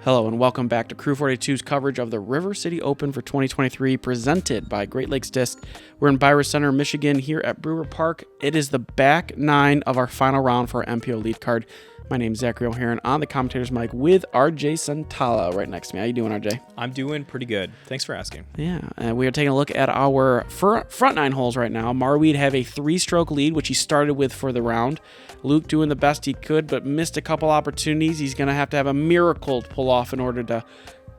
Hello and welcome back to Crew 42's coverage of the River City Open for 2023 presented by Great Lakes Disc. We're in Byron Center, Michigan here at Brewer Park. It is the back nine of our final round for our MPO lead card. My name's Zachary O'Haron on the commentator's mic with RJ Centala right next to me. How you doing, RJ? I'm doing pretty good. Thanks for asking. Yeah, and we are taking a look at our front nine holes right now. Marwede have a 3-stroke lead, which he started with for the round. Luke doing the best he could, but missed a couple opportunities. He's going to have a miracle to pull off in order to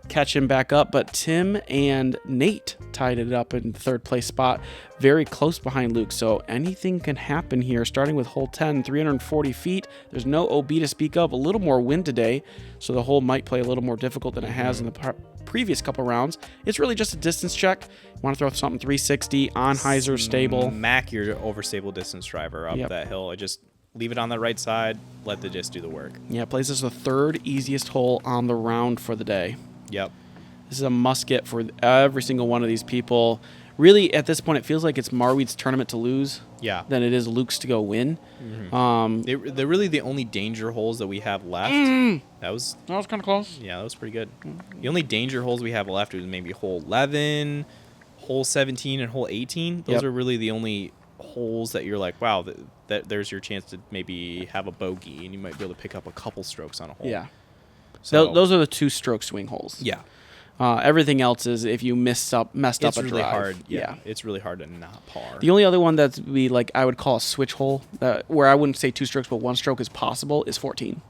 catch him back up. But Tim and Nate tied it up in the third place spot, very close behind Luke. So anything can happen here, starting with hole 10, 340 feet. There's no OB to speak of, a little more wind today, so the hole might play a little more difficult than it has in the previous couple rounds. It's really just a distance check. You want to throw something 360 on hyzer stable. Smack your overstable distance driver up that hill. Just leave it on the right side. Let the disc do the work. Yeah, it plays as the third easiest hole on the round for the day. Yep. This is a must-get for every single one of these people. Really, at this point, it feels like it's Marwede's tournament to lose than it is Luke's to go win. Mm-hmm. They're really the only danger holes that we have left. That was kind of close. Yeah, that was pretty good. The only danger holes we have left is maybe hole 11, hole 17, and hole 18. Those are really the only holes that you're like, wow, that there's your chance to maybe have a bogey, and you might be able to pick up a couple strokes on a hole. Yeah. So those are the 2-stroke swing holes. Yeah. Everything else is if you messed up it's a really drive. hard. Yeah, it's really hard to not par. The only other one that's I would call a switch hole, where I wouldn't say 2 strokes, but 1 stroke is possible, is 14.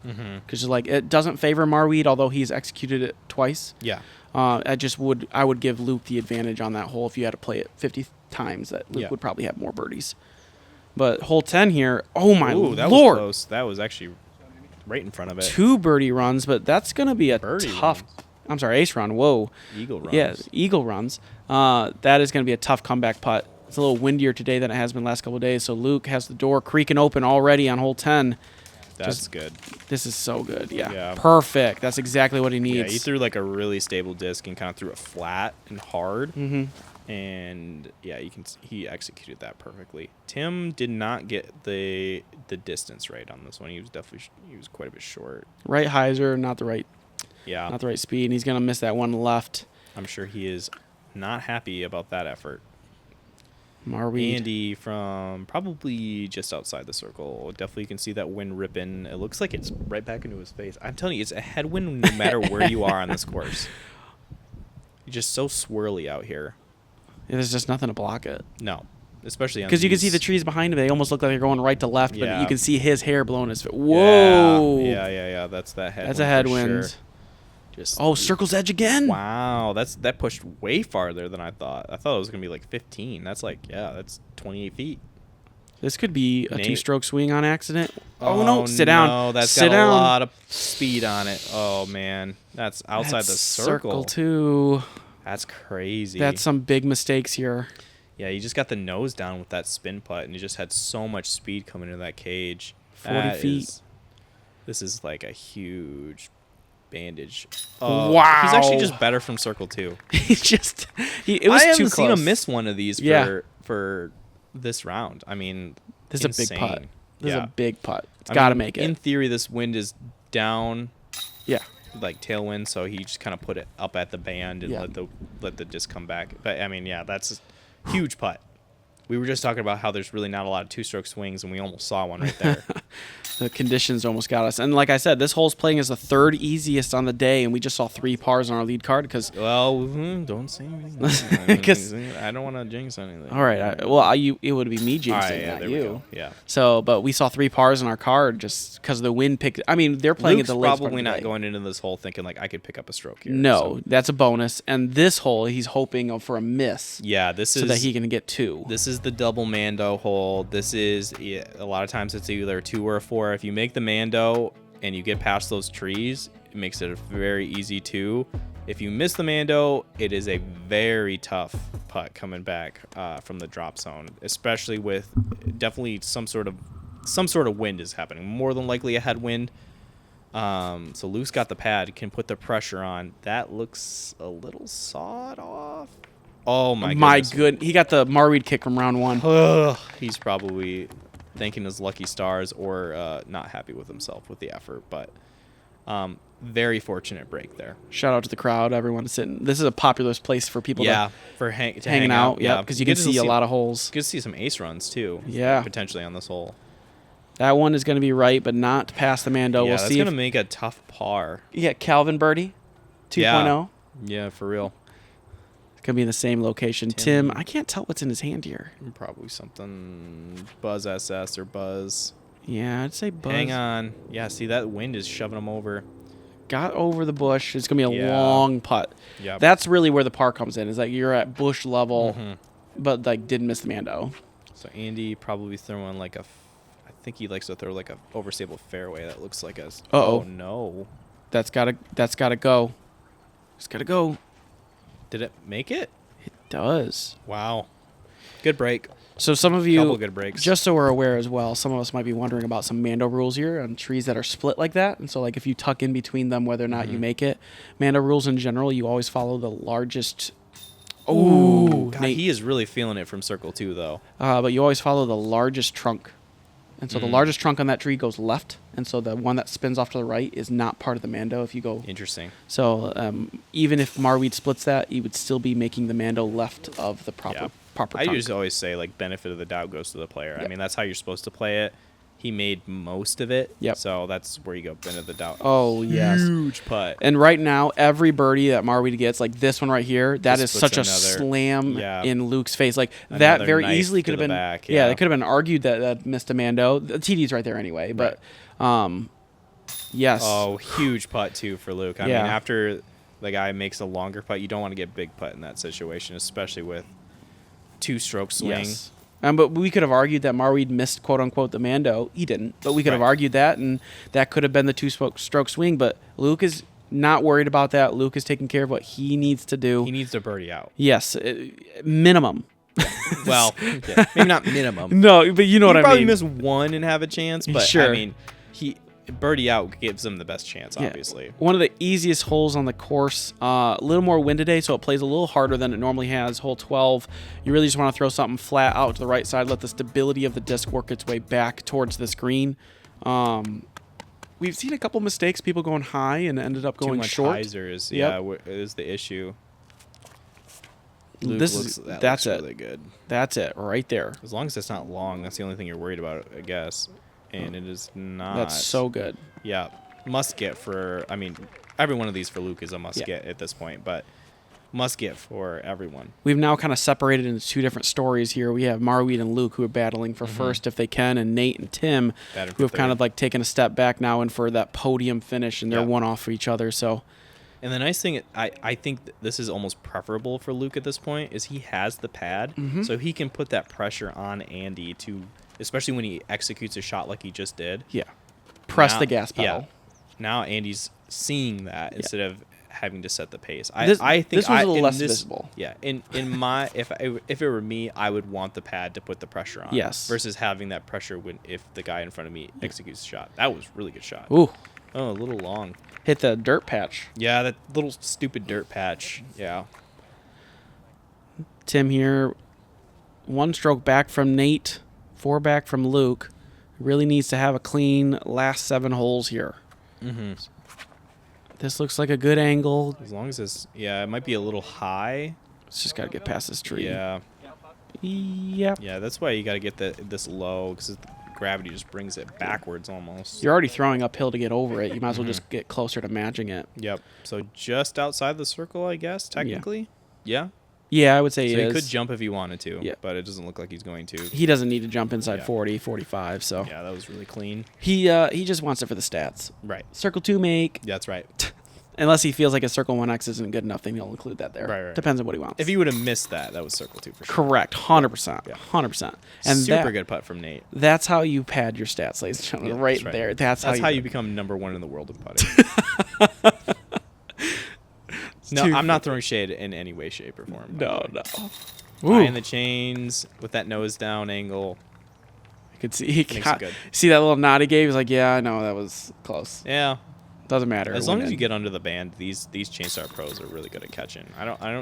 Because it doesn't favor Marwede, although he's executed it twice. Yeah. I would give Luke the advantage on that hole. If you had to play it 50 times, that Luke would probably have more birdies. But hole 10 here, oh my Lord. That was close. That was actually right in front of it. 2 birdie runs, but that's going to be a birdie tough... runs. I'm sorry, ace run. Whoa. Eagle runs. Yeah, eagle runs. That is going to be a tough comeback putt. It's a little windier today than it has been the last couple of days, so Luke has the door creaking open already on hole 10. That's good. This is so good, yeah. Perfect. That's exactly what he needs. Yeah, he threw like a really stable disc and kind of threw it flat and hard. And yeah, he executed that perfectly. Tim did not get the distance right on this one. He was quite a bit short. Right hyzer, not the right speed, and he's going to miss that one left. I'm sure he is not happy about that effort. Marwede. Andy from probably just outside the circle. Definitely you can see that wind ripping. It looks like it's right back into his face. I'm telling you, it's a headwind no matter where you are on this course. You're just so swirly out here. Yeah, there's just nothing to block it. No. Especially on because you can see the trees behind him. They almost look like they're going right to left, but you can see his hair blowing his face. Whoa! Yeah. That's that headwind. That's a headwind. Sure. Circle's edge again. Wow, that pushed way farther than I thought. I thought it was gonna be like 15. That's that's 28 feet. This could be a 2-stroke swing on accident. Oh no! Sit down. No, that's got a lot of speed on it. Oh man, that's outside the circle too. That's crazy. That's some big mistakes here. Yeah, you just got the nose down with that spin putt, and you just had so much speed coming into that cage. 40 feet. This is like a huge bandage. Wow. He's actually just better from circle 2. It was I too haven't seen close. him miss one of these for this round. I mean, this is a big putt. This is a big putt. It's got to make it. In theory, this wind is down. Yeah. Like tailwind, so he just kind of put it up at the band and let the disc come back. But I mean, that's a huge putt. We were just talking about how there's really not a lot of 2-stroke swings, and we almost saw one right there. The conditions almost got us. And like I said, this hole's playing as the 3rd easiest on the day, and we just saw 3 pars on our lead card. Don't say anything. Because I don't want to jinx anything. All right. It would be me jinxing, not you. Yeah. So, but we saw 3 pars on our card just because the wind picked. I mean, they're playing Luke's at the latest probably part of the not day. going into this hole thinking like I could pick up a stroke here. No, that's a bonus. And this hole, he's hoping for a miss. Yeah, so that he can get 2. This is the double Mando hole. This is a lot of times it's either a 2 or a 4. If you make the Mando and you get past those trees, it makes it a very easy 2. If you miss the Mando, it is a very tough putt coming back from the drop zone, especially with definitely some sort of wind is happening. More than likely a headwind. So Luke's got the pad, can put the pressure on. That looks a little sawed off. Oh my goodness. He got the Marwede kick from round 1. He's probably thanking his lucky stars or not happy with himself with the effort. But Very fortunate break there. Shout out to the crowd. Everyone is sitting. This is a popular place for people for to hanging out. Yeah, Because you can see a lot of holes. You can see some ace runs too. Yeah. Potentially on this hole. That one is going to be right, but not past the Mando. Yeah, We'll that's see. going to make a tough par. Yeah, Calvin Birdie 2.0. Yeah, for real. It's going to be in the same location. Tim, I can't tell what's in his hand here. Probably something Buzz SS or Buzz. Yeah, I'd say Buzz. Hang on. Yeah, see, that wind is shoving him over. Got over the bush. It's going to be a long putt. Yep. That's really where the par comes in, is that you're at bush level, but like didn't miss the Mando. So Andy probably throwing like I think he likes to throw like a overstable fairway that looks like a. Oh no. That's gotta go. It's gotta go. Did it make it? It does. Wow. Good break. So some of you, couple good breaks. Just so we're aware as well, some of us might be wondering about some Mando rules here on trees that are split like that. And so like if you tuck in between them, whether or not you make it, Mando rules in general, you always follow the largest. Oh, God, he is really feeling it from circle 2 though. But you always follow the largest trunk. And so the largest trunk on that tree goes left. And so the one that spins off to the right is not part of the Mando if you go. Interesting. So even if Marwede splits that, you would still be making the Mando left of the proper I trunk. just always say like benefit of the doubt goes to the player. Yep. I mean, that's how you're supposed to play it. He made most of it. Yep. So that's where you go benefit of the doubt. Oh, yes. Huge putt. And right now, every birdie that Marwede gets, like this one right here, that is Just such a puts slam yeah. in Luke's face. Like that Another very knife easily to could have the been. back, yeah, yeah. it could have been argued that missed a Mando. The TD's right there anyway. But yes. Oh, huge putt too for Luke. I Yeah. mean, after the guy makes a longer putt, you don't want to get big putt in that situation, especially with 2-stroke swing. Yes. But we could have argued that Marwede missed, quote unquote, the Mando. He didn't. But we could have argued that, and that could have been the 2-stroke swing. But Luke is not worried about that. Luke is taking care of what he needs to do. He needs to birdie out. Yes, minimum. Well, yeah, maybe not minimum. No, but you know what I mean. Probably miss one and have a chance, but Sure. I mean, birdie out gives him the best chance, obviously. One of the easiest holes on the course. A little more wind today, so it plays a little harder than it normally has. Hole 12. You really just want to throw something flat out to the right side. Let the stability of the disc work its way back towards this green. We've seen a couple mistakes. People going high and ended up going Too much short. hyzers, is the issue. Luke that's it. really good. That's it right there. As long as it's not long, that's the only thing you're worried about, I guess. And it is not. That's so good. Yeah, must get for. I mean, every one of these for Luke is a must get at this point, but must get for everyone. We've now kind of separated into two different stories here. We have Marwede and Luke who are battling for first if they can, and Nate and Tim who have kind of like taken a step back now and for that podium finish, and they're one off for each other. So. And the nice thing, I think this is almost preferable for Luke at this point, is he has the pad, so he can put that pressure on Andy to, especially when he executes a shot like he just did. Yeah. Press the gas pedal. Yeah. Now Andy's seeing that instead of having to set the pace. I think this was a little less visible. Yeah. In my if it were me, I would want the pad to put the pressure on. Yes. Versus having that pressure if the guy in front of me executes the shot. That was a really good shot. Ooh. Oh, a little long. Hit the dirt patch. Yeah, that little stupid dirt patch. Yeah. Tim here, 1 stroke back from Nate, 4 back from Luke. Really needs to have a clean last 7 holes here. This looks like a good angle. As long as it's, it might be a little high. It's just got to get past this tree. Yeah. Yep. Yeah, that's why you got to get this low, because gravity just brings it backwards almost. You're already throwing uphill to get over it. You might as well just get closer to matching it. Yep. So just outside the circle, I guess, technically. Yeah. Yeah, I would say so he he is. could jump if he wanted to, Yeah. but it doesn't look like he's going to. He doesn't need to jump inside 40, 45, so. Yeah, that was really clean. He just wants it for the stats. Right. Circle 2 make. That's right. Unless he feels like a circle 1X isn't good enough, then he'll include that there. Right. Depends on what he wants. If he would have missed that was circle 2 for sure. Correct. 100%. 100%. And super good putt from Nate. That's how you pad your stats, ladies and gentlemen. Right there. That's how you become #1 in the world of putting. No, I'm not throwing shade in any way, shape, or form. No. High in the chains with that nose down angle. I could see good. See that little nod he gave? He's like, yeah, I know that was close. Yeah. Doesn't matter. As long as you get under the band, these Chainstar pros are really good at catching.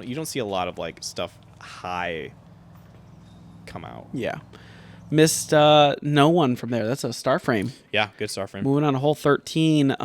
You don't see a lot of like stuff high come out. Yeah. Missed no one from there. That's a star frame. Yeah, good star frame. Moving on to hole 13.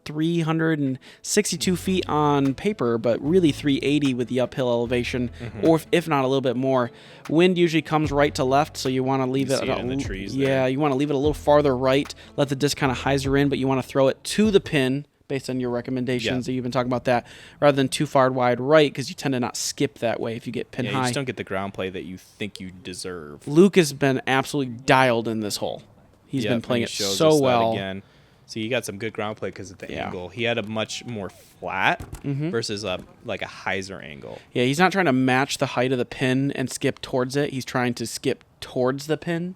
362 feet on paper, but really 380 with the uphill elevation, or if not a little bit more. Wind usually comes right to left, so you want to leave You it. see it in the trees yeah, there. you want to leave it a little farther right. Let the disc kind of hyzer in, but you want to throw it to the pin based on your recommendations that you've been talking about that, rather than too far wide right, because you tend to not skip that way if you get pin Yeah, high. you just don't get the ground play that you think you deserve. Luke has been absolutely dialed in this hole. He's been playing it so well. Again. So you got some good ground play because of the Yeah. angle. He had a much more flat versus like a hyzer angle. Yeah, he's not trying to match the height of the pin and skip towards it. He's trying to skip towards the pin.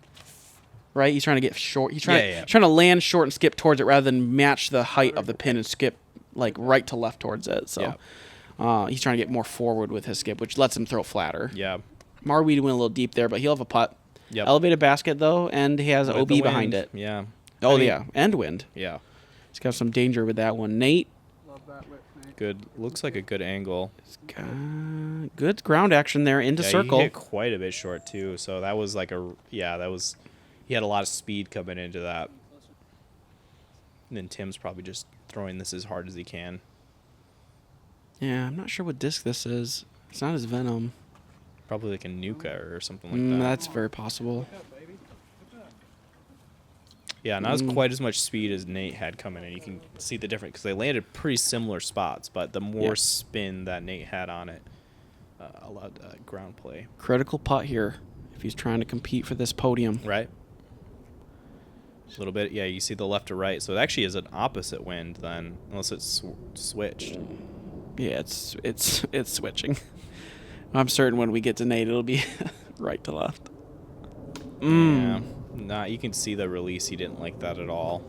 Right? He's trying to get short. He's trying to land short and skip towards it rather than match the height of the pin and skip like right to left towards it. So he's trying to get more forward with his skip, which lets him throw flatter. Yeah. Marwede went a little deep there, but he'll have a putt. Yep. Elevated basket, though, and he has With OB the behind wind. it. Yeah. Oh, yeah. And wind. Yeah. He's got some danger with that one. Nate. Good. Looks like a good angle. Good ground action there into circle. He hit quite a bit short, too. So that was like he had a lot of speed coming into that. And then Tim's probably just throwing this as hard as he can. Yeah, I'm not sure what disc this is. It's not his Venom. Probably like a Nuka or something like that. That's very possible. Yeah, not as quite as much speed as Nate had coming in. You can see the difference because they landed pretty similar spots, but the more spin that Nate had on it allowed ground play. Critical putt here if he's trying to compete for this podium. Right. A little bit. Yeah, you see the left to right. So it actually is an opposite wind then, unless it's switched. Yeah, it's switching. I'm certain when we get to Nate, it'll be right to left. Yeah. You can see the release. He didn't like that at all.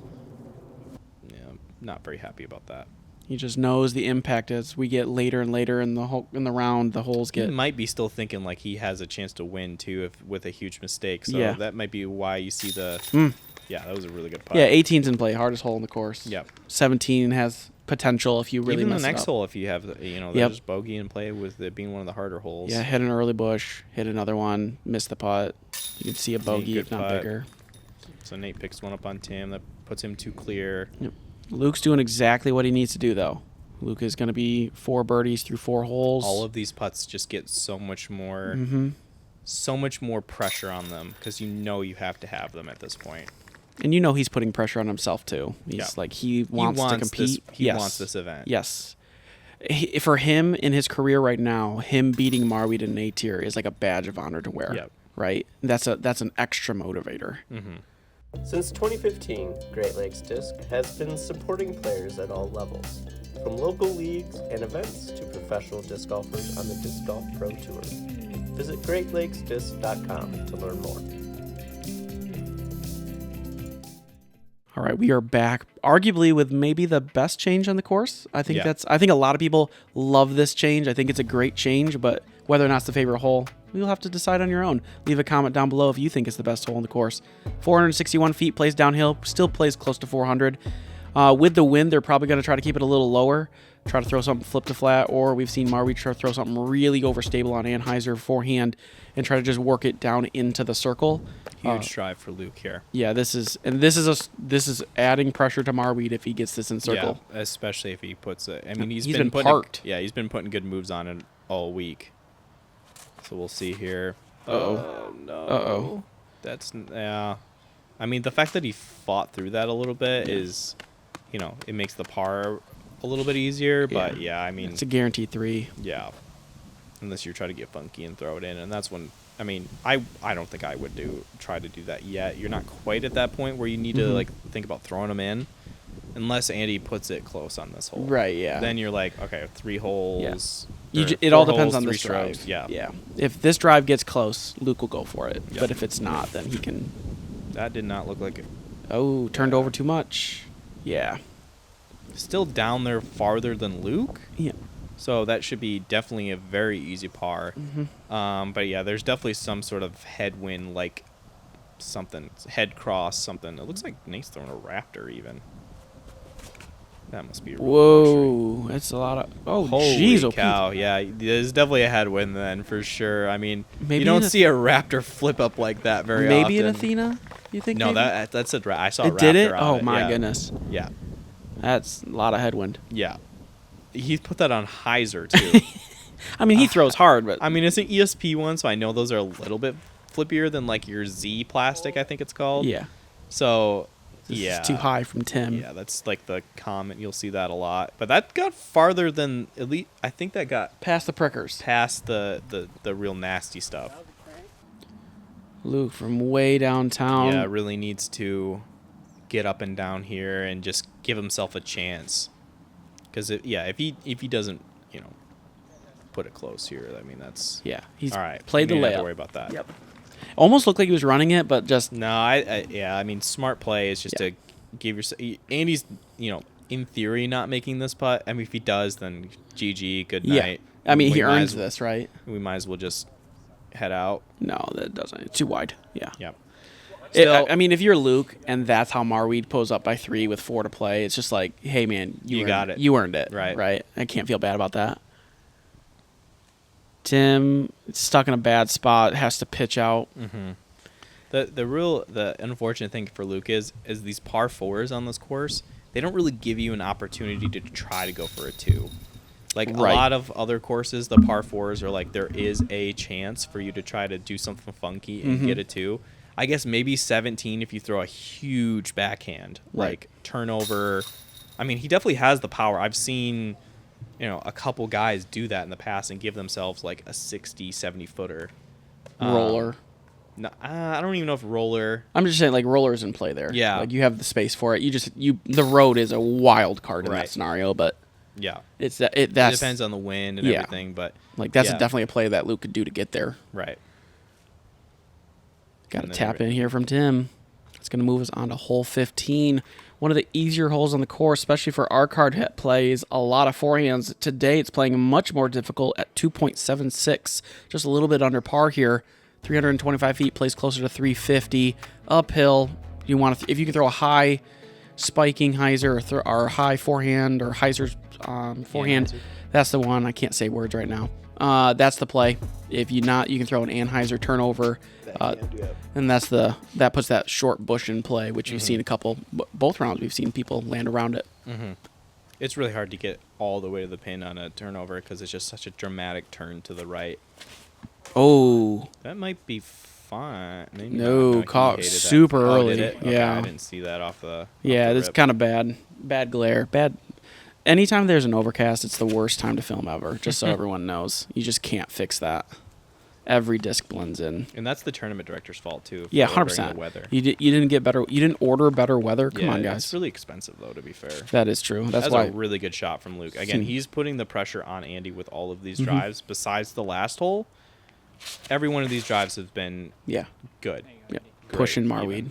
Yeah, not very happy about that. He just knows the impact as we get later and later in the round. The holes He get. might be still thinking like he has a chance to win too, with a huge mistake. So that might be why you see the. Yeah, that was a really good putt. Yeah, 18's in play, hardest hole in the course. Yep. 17 has potential if you really even mess the next it up. hole if you have there's bogey in play with it being one of the harder holes. Yeah, hit an early bush, hit another one, missed the putt. You can see a bogey good if not putt. bigger. So Nate picks one up on Tim that puts him too clear. Yep. Luke's doing exactly what he needs to do though. Luke is going to be 4 birdies through 4 holes. All of these putts just get so much more pressure on them because you have to have them at this point. And he's putting pressure on himself too. He's like he wants to compete. He wants this event. Yes. For him in his career right now, him beating Marwede and Nate here is like a badge of honor to wear. Yep. Right? That's an extra motivator. Since 2015, Great Lakes Disc has been supporting players at all levels, from local leagues and events to professional disc golfers on the Disc Golf Pro Tour. Visit GreatLakesDisc.com to learn more. All right, we are back, arguably with maybe the best change on the course. I think a lot of people love this change. I think it's a great change, but whether or not it's the favorite hole, you'll have to decide on your own. Leave a comment down below if you think it's the best hole in the course. 461 feet, plays downhill, still plays close to 400. With the wind, they're probably going to try to keep it a little lower, try to throw something flip to flat, or we've seen Marwede try to throw something really overstable on Anheuser forehand and try to just work it down into the circle. Huge drive for Luke here. Yeah, this is adding pressure to Marwede if he gets this in circle. Yeah, especially if he puts it. I mean, he's been putting, parked. Yeah, he's been putting good moves on it all week. So we'll see here. Uh-oh. No. Uh-oh. That's I mean, the fact that he fought through that a little bit is, it makes the par a little bit easier. But I mean, it's a guaranteed 3. Yeah, unless you're trying to get funky and throw it in, and that's when. I mean, I don't think I would try to do that yet. You're not quite at that point where you need to think about throwing them in, unless Andy puts it close on this hole. Right. Yeah. Then you're like, okay, 3 holes. It all depends on 3 this drive. strokes. Yeah. Yeah. If this drive gets close, Luke will go for it. Yep. But if it's not, then he can. That did not look like it. Oh, turned over too much. Yeah. Still down there farther than Luke. Yeah. So that should be definitely a very easy par. But yeah, there's definitely some sort of headwind, like something, head cross, something. It looks like Nate's throwing a Raptor even. That must be a Whoa, that's a lot of. Oh, holy jeez, cow! Yeah, there's definitely a headwind then for sure. I mean, Maybe you don't see a Raptor flip up like that very often. Maybe an Athena? You think? No, maybe? that's a. I saw a It Raptor did it. on Oh it. my Yeah. goodness. Yeah. That's a lot of headwind. Yeah. He put that on hyzer, too. I mean, he throws hard, but I mean, it's an ESP one, so I know those are a little bit flippier than like your Z plastic, I think it's called. yeah, So, this yeah. is too high from Tim. Yeah, that's like the comment. You'll see that a lot. But that got farther than at least I think that got Past the prickers. past the real nasty stuff. Luke from way downtown. Yeah, really needs to get up and down here and just give himself a chance. Because if he doesn't, put it close here, I mean that's Yeah, he's all right. played the You don't layup. have to worry about that. Yep. Almost looked like he was running it, but just No, I mean smart play is just to give yourself. Andy's in theory not making this putt. I mean if he does, then GG, good night. I mean, We he might earns as- this, right? We might as well just head out. No, that doesn't. It's too wide. Yeah. Yep. I mean, if you're Luke and that's how Marwede pulls up by 3 with 4 to play, it's just like, hey, man, You earned got it. You earned it. Right. Right. I can't feel bad about that. Tim, stuck in a bad spot, has to pitch out. Mm-hmm. The unfortunate thing for Luke is these par fours on this course, they don't really give you an opportunity to try to go for a 2. Like Right. a lot of other courses, the par fours are like there is a chance for you to try to do something funky and get a 2. I guess maybe 17 if you throw a huge backhand, Right. like turnover. I mean, he definitely has the power. I've seen, a couple guys do that in the past and give themselves like a 60, 70 footer. Roller. No, I don't even know if roller. I'm just saying, like, roller's in play there. Yeah. Like, you have the space for it. The road is a wild card in Right. that scenario, but Yeah, that's it depends on the wind and Yeah. everything, but like, that's yeah. definitely a play that Luke could do to get there. Right. Got to And then tap in here from Tim. It's going to move us on to hole 15. One of the easier holes on the course, especially for our card hit plays. A lot of forehands. Today, it's playing much more difficult at 2.76. Just a little bit under par here. 325 feet, plays closer to 350. Uphill, you want to if you can throw a high spiking hyzer or high forehand or hyzer forehand, Anheuser. that's the one. I can't say words right now. That's the play. If you not, you can throw an Anheuser turnover, and that puts that short bush in play, which we've seen a couple. Both rounds we've seen people land around it. It's really hard to get all the way to the pin on a turnover because it's just such a dramatic turn to the right. Oh, That might be fine. Maybe No, not. He caught hated that. super Oh, early. did it? Okay, Yeah. I didn't see that off the. yeah, this that's kind of bad glare. Bad. Anytime there's an overcast, it's the worst time to film ever. Just so everyone knows, you just can't fix that. Every disc blends in. And that's the tournament director's fault too. Yeah, for ordering 100%. the weather. You didn't get better. You didn't order better weather. Come Yeah, on, guys. It's really expensive though. To be fair, That is true. That's that's why. a really good shot from Luke. Again, he's putting the pressure on Andy with all of these drives. Besides the last hole, every one of these drives has been Yeah. good. Yeah. Great, Pushing even. Marwede.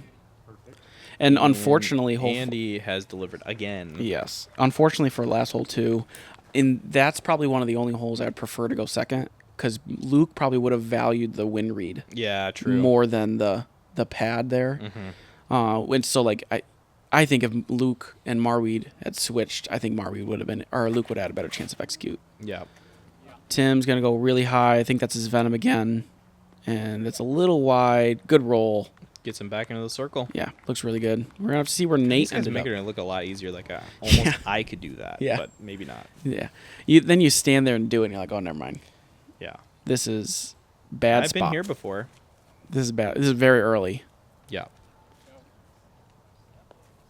And unfortunately, hole. Andy has delivered again. Yes. Unfortunately for last hole 2, and that's probably one of the only holes I'd prefer to go second, because Luke probably would have valued the wind read Yeah, true. more than the pad there. And so like I think if Luke and Marwede had switched, I think Marwede would have been, or Luke would have had a better chance of execute. Yeah. Tim's gonna go really high. I think that's his venom again, and it's a little wide. Good roll. Gets him back into the circle. Yeah, looks really good. We're gonna have to see where These Nate guys ended up. make it look a lot easier. Like almost Yeah. I could do that. Yeah. But maybe not. Yeah, then you stand there and do it, and you're like, oh, never mind. Yeah. This is bad I've spot. been here before. This is bad. This is very early. Yeah.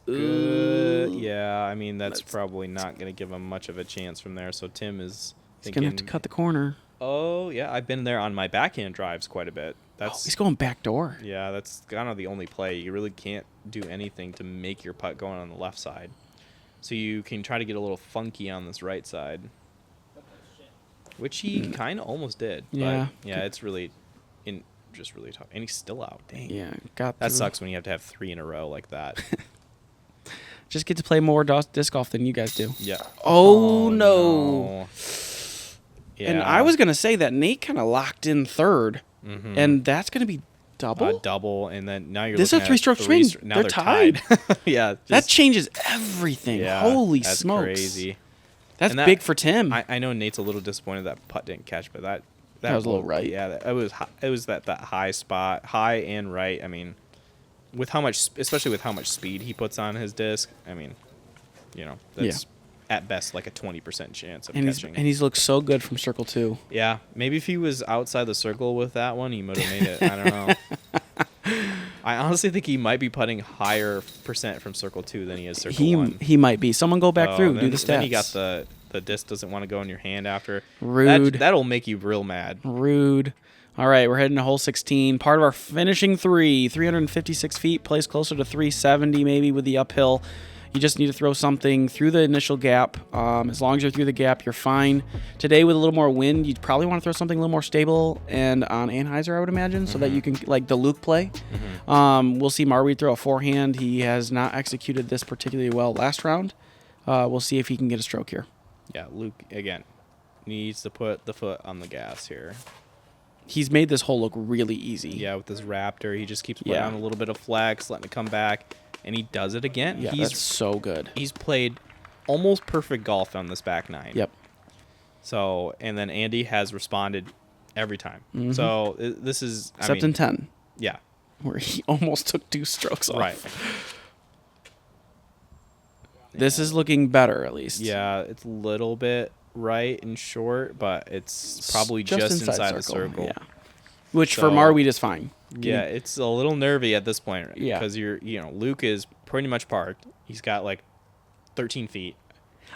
Good. Yeah, I mean that's probably not going to give him much of a chance from there. So Tim is He's thinking, gonna have to cut the corner. oh yeah, I've been there on my backhand drives quite a bit. That's He's going back door. yeah, that's kind of the only play. You really can't do anything to make your putt going on the left side. So you can try to get a little funky on this right side, which he kind of almost did. Yeah. But yeah, it's really just really tough, and he's still out. Dang. Yeah, got That through. sucks when you have to have 3 in a row like that. Just get to play more disc golf than you guys do. Yeah. Oh, no. Yeah. And I was gonna say that Nate kind of locked in third, and that's gonna be double. double, and then now you're. This is a looking at three-stroke swing. Now They're they're tied. yeah. That just- changes everything. yeah, Holy that's smokes! Crazy. That's And that- big for Tim. I know Nate's a little disappointed that putt didn't catch, but that was a little blow- right. Yeah, it was that high spot, high and right. I mean, with how much, especially with how much speed he puts on his disc. I mean, that's at best like a 20% chance of And catching. he's looked so good from circle 2. Yeah, maybe if he was outside the circle with that one, he might have made it. I don't know. I honestly think he might be putting higher percent from circle 2 than he is circle 1. He might be. Someone go back through, do the stats. Then you got the disc doesn't want to go in your hand after. Rude. That'll make you real mad. Rude. All right, we're heading to hole 16. Part of our finishing 356 feet, plays closer to 370 maybe with the uphill. You just need to throw something through the initial gap. As long as you're through the gap, you're fine. Today, with a little more wind, you'd probably want to throw something a little more stable and on Anheuser, I would imagine, so that you can, like the Luke play. We'll see Marwede throw a forehand. He has not executed this particularly well last round. We'll see if he can get a stroke here. Yeah, Luke, again, needs to put the foot on the gas here. He's made this hole look really easy. Yeah, with this Raptor, he just keeps putting on a little bit of flex, letting it come back. And he does it again. Yeah, that's so good. He's played almost perfect golf on this back 9. Yep. So, and then Andy has responded every time. So this is, Except in 10. Yeah. Where he almost took 2 strokes off. Right. This is looking better, at least. Yeah, it's a little bit right and short, but it's probably just inside the circle. Yeah. Which for Marwede is fine. Yeah, it's a little nervy at this point. Yeah. Because Luke is pretty much parked. He's got like 13 feet.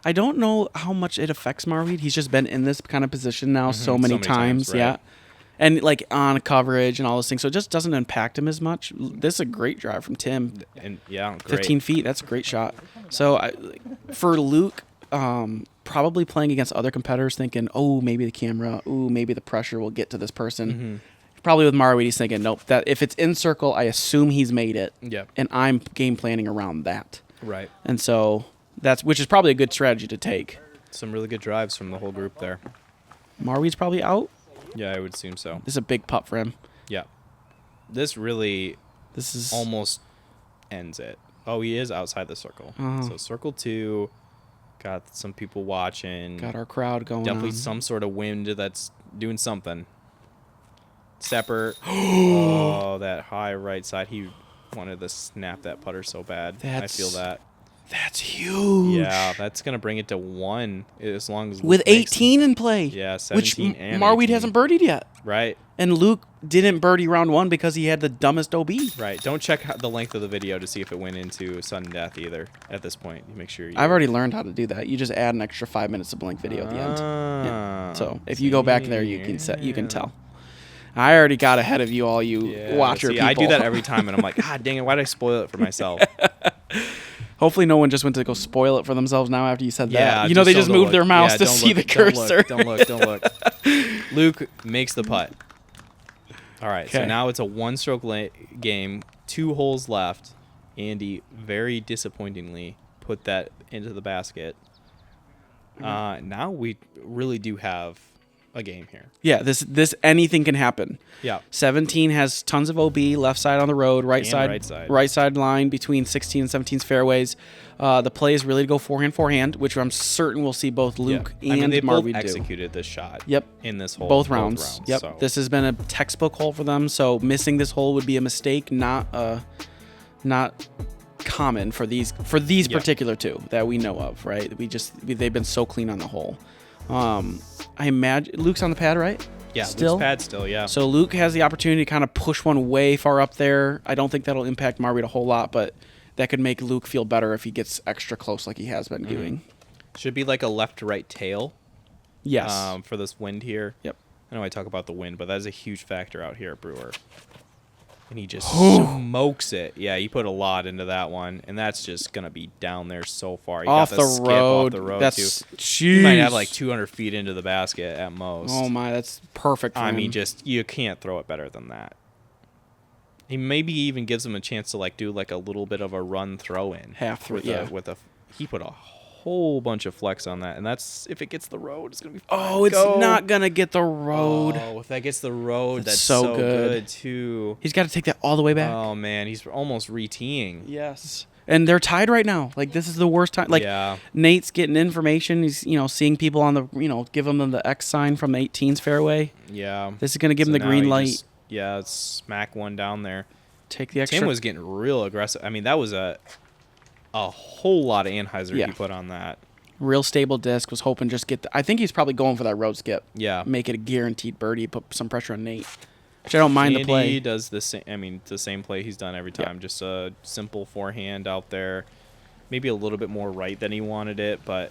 I don't know how much it affects Marwede. He's just been in this kind of position now so many times. Right. Yeah. And like on coverage and all those things. So it just doesn't impact him as much. This is a great drive from Tim. And yeah, great. 15 feet. That's a great shot. So for Luke, probably playing against other competitors thinking, oh, maybe the camera, maybe the pressure will get to this person. Probably with Marwede, he's thinking, nope, that if it's in circle, I assume he's made it. Yep. And I'm game planning around that. Right. And so which is probably a good strategy to take. Some really good drives from the whole group there. Marwede's probably out. Yeah, I would assume so. This is a big putt for him. Yeah. This is almost ends it. Oh, he is outside the circle. So circle 2, got some people watching. Got our crowd going. Definitely some sort of wind that's doing something. Stepper. Oh, that high right side. He wanted to snap that putter so bad. I feel that. That's huge. Yeah, that's going to bring it to 1 as long as with Luke makes 18 in play. Yeah, 17 which and Marwede 18. hasn't birdied yet. Right. And Luke didn't birdie round 1 because he had the dumbest OB. Right. Don't check the length of the video to see if it went into sudden death either at this point. You make sure you... I've already learned how to do that. You just add an extra 5 minutes of blink video at the end. Yeah. So if you go back there, you can tell. I already got ahead of you, all you watcher people. I do that every time, and I'm like, God dang it, why did I spoil it for myself? Hopefully no one just went to go spoil it for themselves now after you said that. Yeah, they just moved their mouse to see the cursor. Don't look. Luke makes the putt. All right, so now it's a 1-stroke game, 2 holes left. Andy, very disappointingly, put that into the basket. Now we really do have a game here. Yeah, this anything can happen. Yeah. 17 has tons of OB, left side on the road, right side line between 16 and 17's fairways. The play is really to go forehand, which I'm certain we'll see both Luke and they Marwede both do. executed this shot. Yep. In this hole. Both rounds. Yep. So. This has been a textbook hole for them, so missing this hole would be a mistake, not common for these particular 2 that we know of, right? They've been so clean on the hole. I imagine Luke's on the pad, right? Yeah, still? Luke's pad still, yeah. So Luke has the opportunity to kind of push one way far up there. I don't think that'll impact Marwede a whole lot, but that could make Luke feel better if he gets extra close like he has been doing. Should be like a left to right tail. Yes. For this wind here. Yep. I know I talk about the wind, but that is a huge factor out here at Brewer. And he just smokes it. Yeah, he put a lot into that one, and that's just going to be down there so far. He off got the skip road. Off the road, That's too. He might have like 200 feet into the basket at most. Oh, my. That's perfect for him. mean, you can't throw it better than that. He maybe even gives him a chance to like do like a little bit of a run throw in. He put a whole bunch of flex on that, and that's if it gets the road, it's gonna be fine. Oh, it's not gonna get the road. Oh, if that gets the road, that's so good too. He's got to take that all the way back. Oh man, he's almost re-teeing. Yes. And they're tied right now. Like, this is the worst time. Like, Nate's getting information. He's, seeing people on the, give them the X sign from the 18's fairway. Yeah. This is going to give him the green light. Smack one down there. Take the extra. Tim was getting real aggressive. I mean, that was a whole lot of anhyzer Yeah. he put on that. Real stable disc. Was hoping just get. I think he's probably going for that road skip. Yeah. Make it a guaranteed birdie. Put some pressure on Nate. Which I don't mind the play. Andy does the same. I mean, the same play he's done every time. Just a simple forehand out there. Maybe a little bit more right than he wanted it, but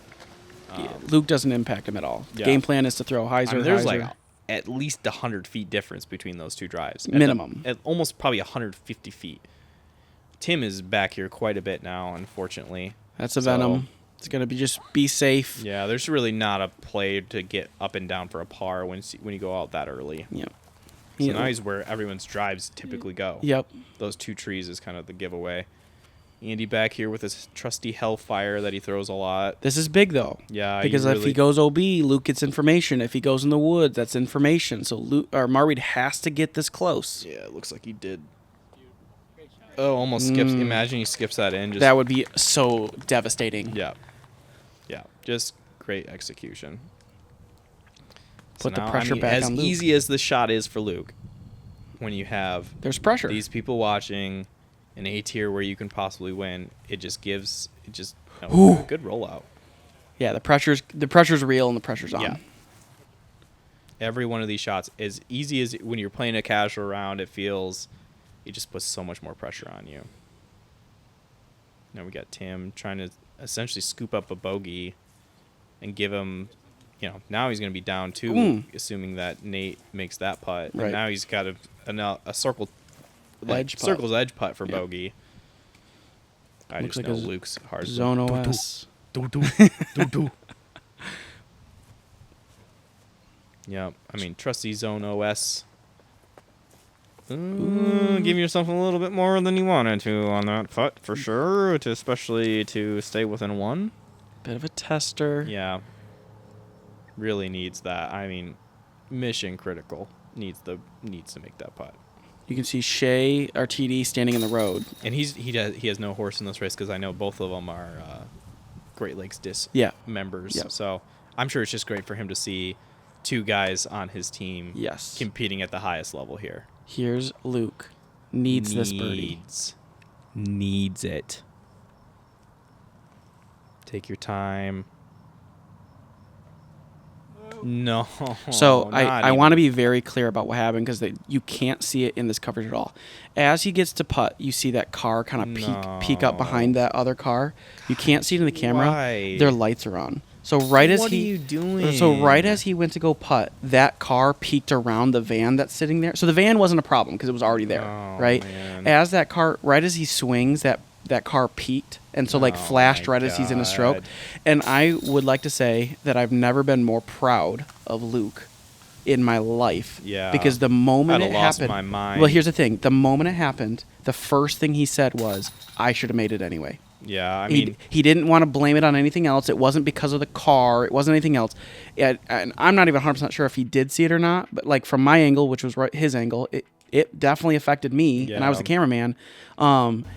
Luke doesn't impact him at all. Yeah. Game plan is to throw hyzer. there's hyzer. like at least 100 feet difference between those two drives. Minimum. At almost probably 150 feet. Tim is back here quite a bit now, unfortunately. That's a venom. It's gonna be safe. Yeah, there's really not a play to get up and down for a par when you go out that early. Yep. So now he's where everyone's drives typically go. Yep. Those two trees is kind of the giveaway. Andy back here with his trusty Hellfire that he throws a lot. This is big though. Yeah, Because if he goes OB, Luke gets information. If he goes in the woods, that's information. So Marwede has to get this close. Yeah, it looks like he did. Oh, almost skips. Imagine he skips that in. Just, That would be so devastating. Yeah. Yeah, just great execution. Put the now, pressure back as on Luke. easy as the shot is for Luke, when you have There's pressure. these people watching an A tier where you can possibly win, it just gives a good rollout. Yeah, the pressure's real and the pressure's on. Yeah. Every one of these shots, as easy as when you're playing a casual round, it just puts so much more pressure on you. Now we got Tim trying to essentially scoop up a bogey and give him, now he's going to be down two, assuming that Nate makes that putt. Right. And now he's got a circle, Edge putt. circle's edge putt for Yeah. bogey. I Looks just like know a Luke's hard. Zone OS. Yep. I mean, trusty Zone OS. Give yourself a little bit more than you wanted to on that putt, for sure, especially to stay within one. Bit of a tester. Yeah. Really needs that. I mean, mission critical. Needs to make that putt. You can see Shea, our TD, standing in the road. And he has no horse in this race because I know both of them are Great Lakes Disc members. Yep. So I'm sure it's just great for him to see two guys on his team Yes. competing at the highest level here. Here's Luke. Needs this birdie. Needs it. Take your time. No. So not I even. want to be very clear about what happened because you can't see it in this coverage at all. As he gets to putt, you see that car kind of peek up behind that other car. You can't see it in the camera. Why? Their lights are on. So right as What he are you doing? So right as he went to go putt, that car peeked around the van that's sitting there. So the van wasn't a problem because it was already there, Oh, right? man. As that car, right as he swings, that car peaked and so flashed my right as he's in a stroke. God. And I would like to say that I've never been more proud of Luke in my life. Yeah. Because the moment I'd it have lost happened, my mind. well, here's the thing: the moment it happened, the first thing he said was, "I should have made it anyway." Yeah, I mean, He didn't want to blame it on anything else. It wasn't because of the car. It wasn't anything else. And I'm not even 100% sure if he did see it or not. But like from my angle, which was his angle, it definitely affected me, and I was the cameraman.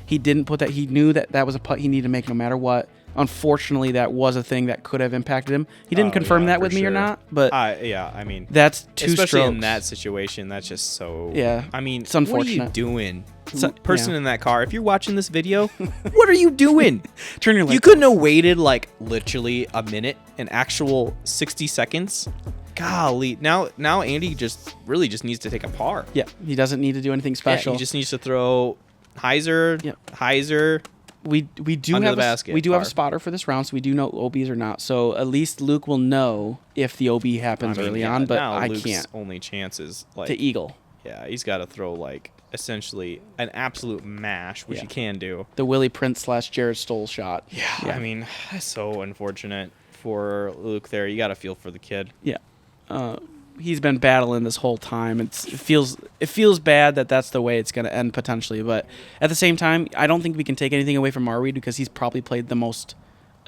He didn't put that. He knew that was a putt he needed to make no matter what. Unfortunately, that was a thing that could have impacted him. He didn't confirm that for with me or sure. not, but I mean, that's two especially strokes. in that situation, that's just so. Yeah. I mean, It's what are you unfortunate. doing? So- Person yeah. in that car, if you're watching this video, what are you doing? Turn your lights You couldn't have waited like literally a minute, an actual 60 seconds. Golly, now Andy just needs to take a par. Yeah, he doesn't need to do anything Yeah, special. he just needs to throw hyzer, Yep. hyzer. we do Under have the basket, we do have a par. spotter for this round, so we do know OBs or not. So at least Luke will know if the OB happens early on, but now I Luke's can't. only chance is like The eagle, yeah, he's got to throw like essentially an absolute mash, which Yeah. he can do. the Willie Prince / Jared Stoll shot. Yeah, I mean, so unfortunate for Luke there. You got to feel for the kid. Yeah. He's been battling this whole time. It feels bad that that's the way it's going to end potentially, but at the same time, I don't think we can take anything away from Marwede because he's probably played the most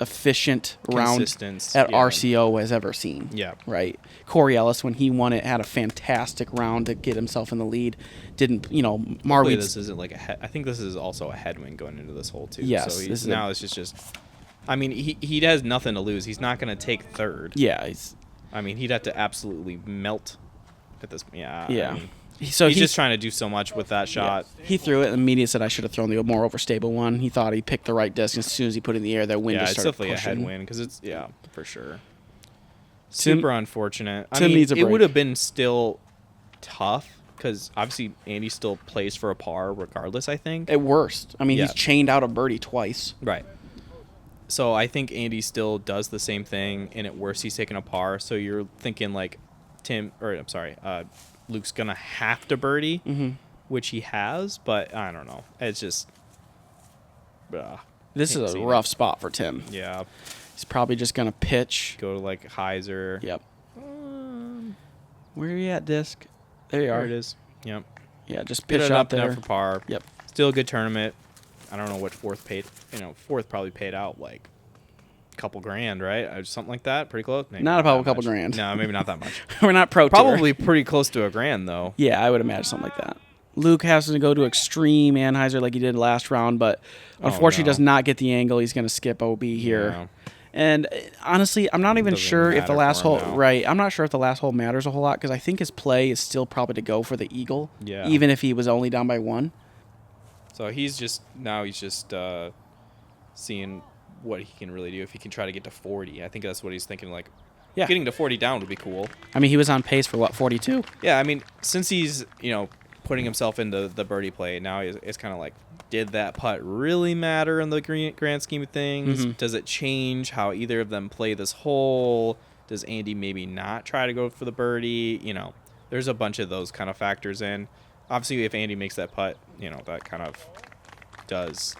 efficient round Consistent, at yeah. RCO has ever seen. Yeah. Right. Corey Ellis, when he won it, had a fantastic round to get himself in the lead. Didn't, Hopefully Marwede. this isn't like I think this is also a headwind going into this hole too. Yes, So this is now it's just. I mean, he has nothing to lose. He's not going to take third. Yeah. I mean, he'd have to absolutely melt at this. Yeah. Yeah. I mean, He's just trying to do so much with that shot. Yeah. He threw it, and media said I should have thrown the more overstable one. He thought he picked the right disc, and as soon as he put it in the air, that wind just started pushing. Yeah, it's definitely a headwind, because it's, for sure. Super unfortunate. I mean, needs a break. It would have been still tough, because obviously Andy still plays for a par regardless, I think. At worst. I mean, he's chained out a birdie twice. Right. So I think Andy still does the same thing, and at worst he's taking a par. So you're thinking like Luke's going to have to birdie, which he has, but I don't know. It's just... this is a rough spot for Tim. Yeah. He's probably just going to pitch. Go to like Heiser. Yep. Where are you at, disc? There you are. There it is. Yep. Yeah, just pitch it out up there. For par. Yep. Still a good tournament. I don't know what fourth paid. Fourth probably paid out like a couple grand, right? Something like that. Pretty close. Maybe not about a couple grand. No, maybe not that much. We're not pro tour. Probably pretty close to a grand though. Yeah, I would imagine something like that. Luke has to go to extreme Anheuser like he did last round, but unfortunately does not get the angle. He's going to skip OB here. Yeah. And honestly, I'm not even sure if the last hole I'm not sure if the last hole matters a whole lot, because I think his play is still probably to go for the eagle, even if he was only down by 1. So he's just seeing what he can really do if he can try to get to 40. I think that's what he's thinking. Like, getting to 40 down would be cool. I mean, he was on pace for 42. Yeah, I mean, since he's putting himself into the birdie play now, it's kind of like, did that putt really matter in the grand scheme of things? Does it change how either of them play this hole? Does Andy maybe not try to go for the birdie? There's a bunch of those kind of factors in. Obviously, if Andy makes that putt, that kind of does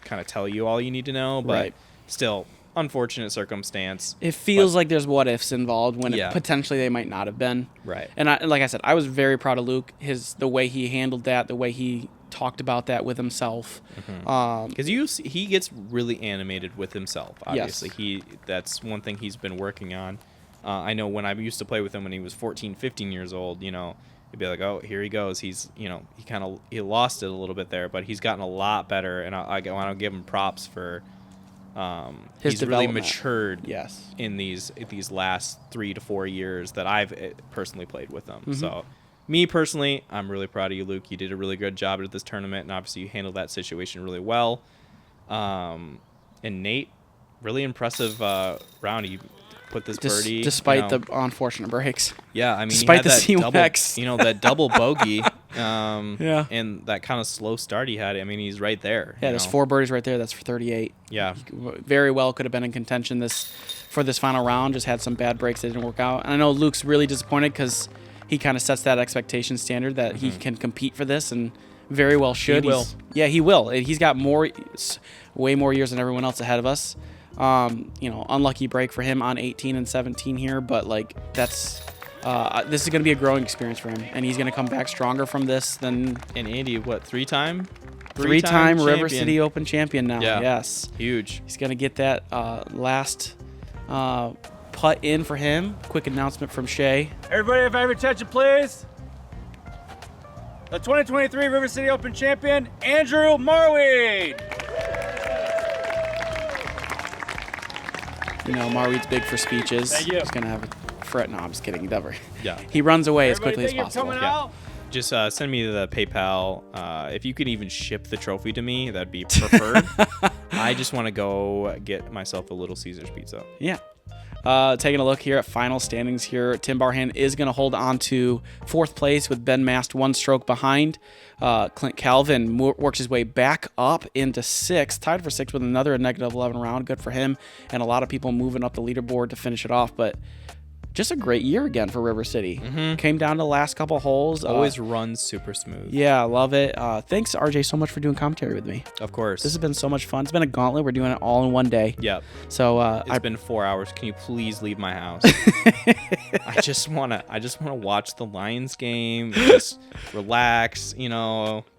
kind of tell you all you need to know. But still, unfortunate circumstance. It feels like there's what ifs involved when potentially they might not have been. Right. And like I said, I was very proud of Luke. The way he handled that, the way he talked about that with himself. Because he gets really animated with himself. Obviously, that's one thing he's been working on. I know when I used to play with him when he was 14, 15 years old, he'd be like, oh, here he goes. He's, he lost it a little bit there, but he's gotten a lot better. And I want to give him props for he's really matured in these last 3 to 4 years that I've personally played with him. So me personally, I'm really proud of you, Luke. You did a really good job at this tournament, and obviously you handled that situation really well. And Nate, really impressive round. He put this birdie despite the unfortunate breaks. Yeah, I mean, despite the CMX, that double bogey, and that kind of slow start he had. I mean, he's right there. Yeah, there's 4 birdies right there. That's for 38. Yeah, he very well could have been in contention for this final round. Just had some bad breaks that didn't work out. And I know Luke's really disappointed because he kind of sets that expectation standard that he can compete for this, and very well should. He will. He will. He's got way more years than everyone else ahead of us. Unlucky break for him on 18 and 17 here, but this is going to be a growing experience for him, and he's going to come back stronger from this than. And Andy, what, three-time River City Open champion now. Yeah. Yes, huge. He's going to get that last putt in for him. Quick announcement from Shay. Everybody have your attention, please. The 2023 River City Open champion, Andrew Marwede. Marwede's big for speeches. Thank you. He's going to have a fret. No, I'm just kidding. Never. Yeah. He runs away Everybody as quickly as possible. Out? Just send me the PayPal. If you could even ship the trophy to me, that'd be preferred. I just want to go get myself a Little Caesars pizza. Yeah. Taking a look here at final standings here, Tim Barham is going to hold on to 4th place with Ben Mast 1 stroke behind. Clint Calvin works his way back up into 6th, tied for 6th with another negative 11 round. Good for him, and a lot of people moving up the leaderboard to finish it off. But just a great year again for River City. Came down to the last couple holes. Always runs super smooth. Yeah, I love it. Thanks, RJ, so much for doing commentary with me. Of course. This has been so much fun. It's been a gauntlet. We're doing it all in one day. Yep. So it's been 4 hours. Can you please leave my house? I just wanna watch the Lions game, just relax,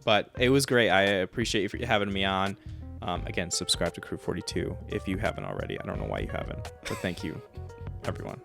But it was great. I appreciate you for having me on. Again, subscribe to Crew 42 if you haven't already. I don't know why you haven't, but thank you, everyone.